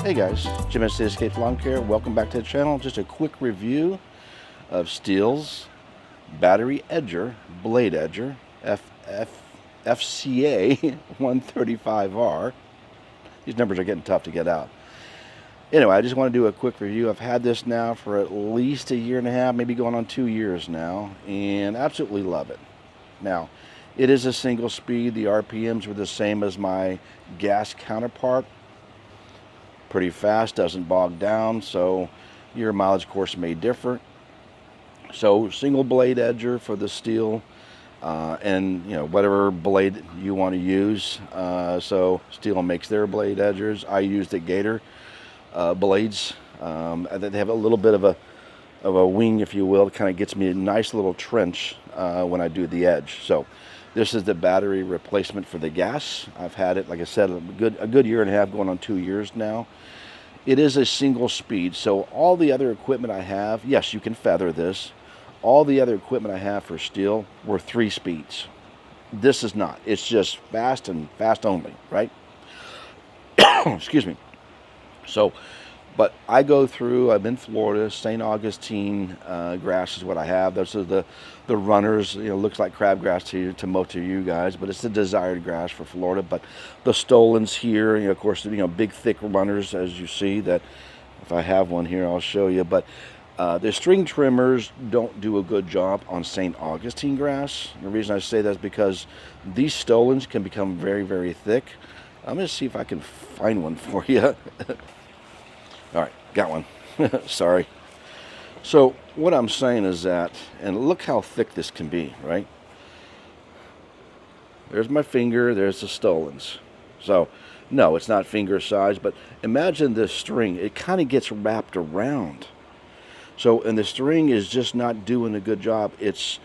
Hey guys, Jim at STIHL Lawn Care. Welcome back to the channel. Just a quick review of STIHL's battery edger, blade edger, FCA135R. These numbers are getting tough to get out. Anyway, I just want to do a quick review. I've had this now for at least a year and a half, maybe going on 2 years now, and absolutely love it. Now, it is a single speed. The RPMs were the same as my gas counterpart. Pretty fast, doesn't bog down, so your mileage course may differ. So single blade edger for the STIHL, and whatever blade you want to use. So STIHL makes their blade edgers. I use the Gator blades. They have a little bit of a wing, if you will. It kind of gets me a nice little trench when I do the edge. So this is the battery replacement for the gas. I've had it, like I said, a good year and a half, going on 2 years now. It is a single speed, so all the other equipment I have, yes, you can feather this. All the other equipment I have for STIHL were 3 speeds. This is not. It's just fast and fast only, right? Excuse me. So, but I go through, I'm in Florida, St. Augustine grass is what I have. Those are the runners. Looks like crabgrass to most of you guys, but it's the desired grass for Florida. But the stolons here, of course, big thick runners, as you see. That if I have one here, I'll show you. But the string trimmers don't do a good job on St. Augustine grass. And the reason I say that is because these stolons can become very, very thick. I'm going to see if I can find one for you. All right, got one. Sorry. So what I'm saying is that, and look how thick this can be, right? There's my finger, there's the stolons. So, no, it's not finger size, but imagine this string. It kind of gets wrapped around. So, and the string is just not doing a good job. It's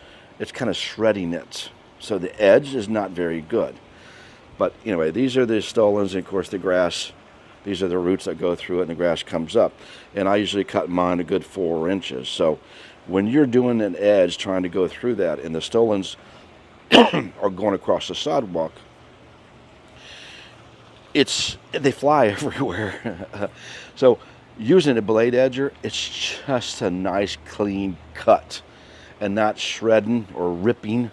kind of shredding it. So the edge is not very good. But anyway, these are the stolons, and of course the grass. These are the roots that go through it, and the grass comes up. And I usually cut mine a good 4 inches. So when you're doing an edge, trying to go through that, and the stolons are going across the sidewalk, they fly everywhere. So using a blade edger, it's just a nice clean cut, and not shredding or ripping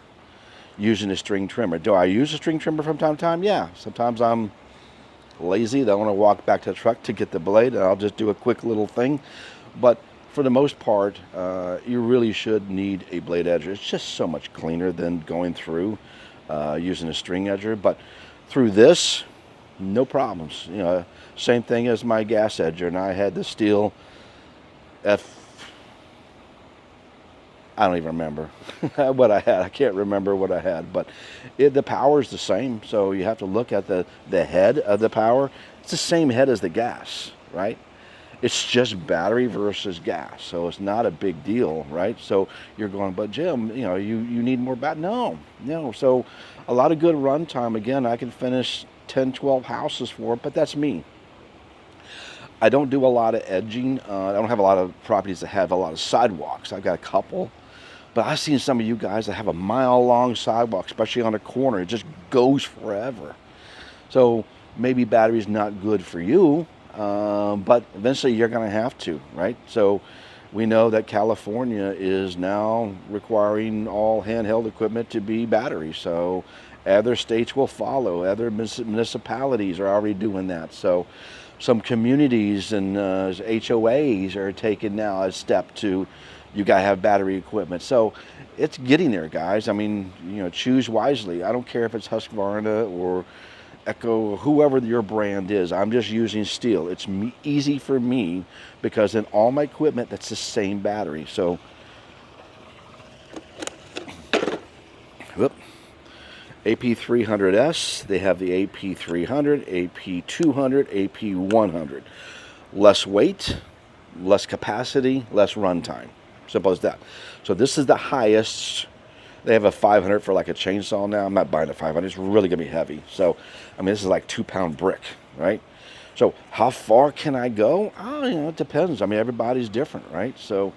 using a string trimmer. Do I use a string trimmer from time to time? Yeah. Sometimes I'm lazy. I don't want to walk back to the truck to get the blade, and I'll just do a quick little thing. But for the most part, you really should need a blade edger. It's just so much cleaner than going through using a string edger. But through this, no problems. Same thing as my gas edger, and I had the STIHL I don't even remember what I had. I can't remember what I had, but the power is the same. So you have to look at the head of the power. It's the same head as the gas, right? It's just battery versus gas, so it's not a big deal, right? So you're going, but Jim, you need more battery. No. So a lot of good run time. Again, I can finish 10, 12 houses for it, but that's me. I don't do a lot of edging. I don't have a lot of properties that have a lot of sidewalks. I've got a couple. But I've seen some of you guys that have a mile-long sidewalk, especially on a corner. It just goes forever. So maybe battery's not good for you, but eventually you're going to have to, right? So we know that California is now requiring all handheld equipment to be battery. So other states will follow. Other municipalities are already doing that. So some communities and HOAs are taking now a step to, you got to have battery equipment. So it's getting there, guys. I mean, choose wisely. I don't care if it's Husqvarna or Echo, whoever your brand is. I'm just using STIHL. It's easy for me because in all my equipment, that's the same battery. So, whoop. AP300S, they have the AP300, AP200, AP100. Less weight, less capacity, less runtime. Simple as that. So this is the highest. They have a 500 for like a chainsaw now. I'm not buying a 500. It's really going to be heavy. So, I mean, this is like 2-pound brick, right? So how far can I go? Oh, it depends. I mean, everybody's different, right? So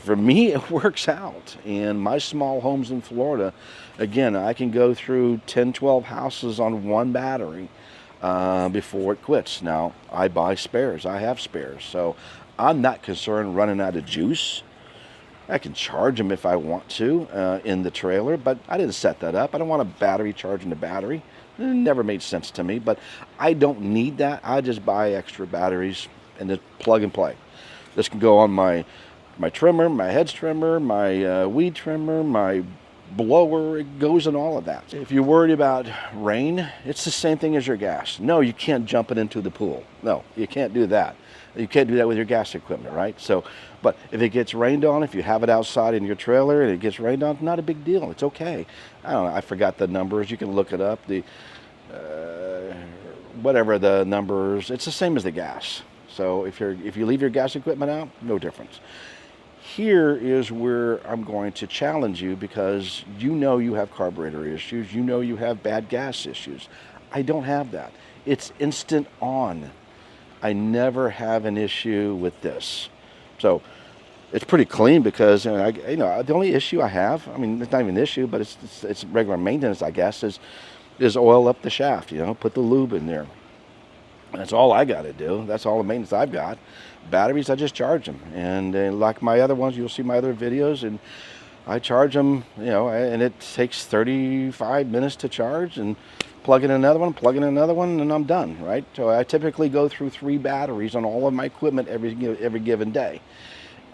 for me, it works out. And my small homes in Florida, again, I can go through 10, 12 houses on one battery. before it quits. Now, I buy spares. I have spares. So I'm not concerned running out of juice. I can charge them if I want to in the trailer, but I didn't set that up. I don't want a battery charging the battery. It never made sense to me, but I don't need that. I just buy extra batteries and just plug and play. This can go on my trimmer, my hedge trimmer, my weed trimmer, my blower. It goes in all of that. If you're worried about rain, it's the same thing as your gas. No, you can't jump it into the pool. No, you can't do that. You can't do that with your gas equipment, right? So, but if it gets rained on, if you have it outside in your trailer and it gets rained on, not a big deal. It's okay. I don't know. I forgot the numbers. You can look it up. The whatever the numbers, it's the same as the gas. So if you leave your gas equipment out, no difference. Here is where I'm going to challenge you, because you know you have carburetor issues. You know you have bad gas issues. I don't have that. It's instant on. I never have an issue with this. So it's pretty clean, because the only issue I have, I mean, it's not even an issue, but it's regular maintenance, I guess, is oil up the shaft, put the lube in there. That's all I got to do. That's all the maintenance I've got. Batteries, I just charge them. And like my other ones, you'll see my other videos, and I charge them, and it takes 35 minutes to charge, and plug in another one, and I'm done, right? So I typically go through 3 batteries on all of my equipment every given day.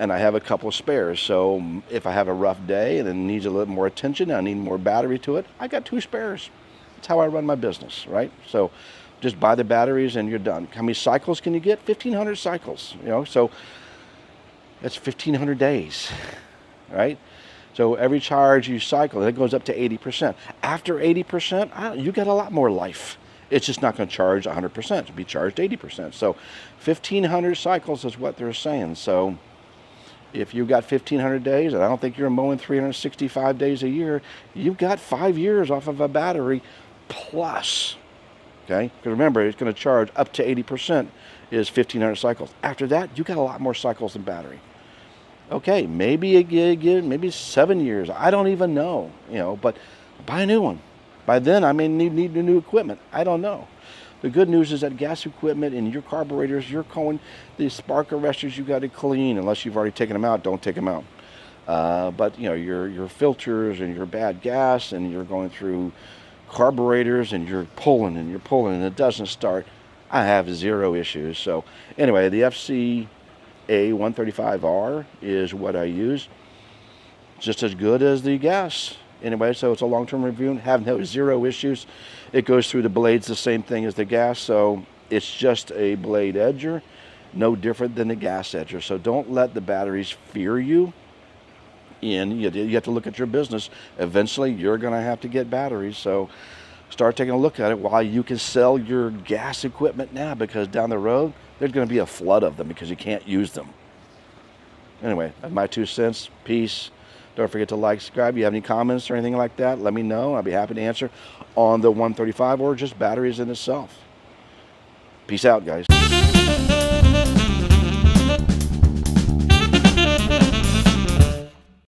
And I have a couple of spares. So if I have a rough day and it needs a little more attention, I need more battery to it, I got 2 spares. That's how I run my business, right? So just buy the batteries and you're done. How many cycles can you get? 1,500 cycles, so that's 1,500 days, right? So every charge you cycle, it goes up to 80%. After 80%, you got a lot more life. It's just not going to charge 100%. It'll be charged 80%. So 1,500 cycles is what they're saying. So if you've got 1,500 days, and I don't think you're mowing 365 days a year, you've got 5 years off of a battery plus. Okay, because remember, it's going to charge up to 80% is 1,500 cycles. After that, you got a lot more cycles than battery. Okay, maybe maybe 7 years. I don't even know, but buy a new one. By then, I may need new equipment. I don't know. The good news is that gas equipment and your carburetors, the spark arresters, you got to clean. Unless you've already taken them out, don't take them out. But your filters and your bad gas, and you're going through carburetors, and you're pulling and it doesn't start. I have 0 issues. So anyway, the FCA135R is what I use. Just as good as the gas. Anyway, so it's a long-term review. Have 0 issues. It goes through the blades the same thing as the gas, so it's just a blade edger, no different than the gas edger. So don't let the batteries fear you. And you have to look at your business. Eventually, you're going to have to get batteries. So start taking a look at it while you can sell your gas equipment now, because down the road, there's going to be a flood of them because you can't use them. Anyway, that's my 2 cents. Peace. Don't forget to like, subscribe. If you have any comments or anything like that, let me know. I'll be happy to answer on the 135 or just batteries in itself. Peace out, guys.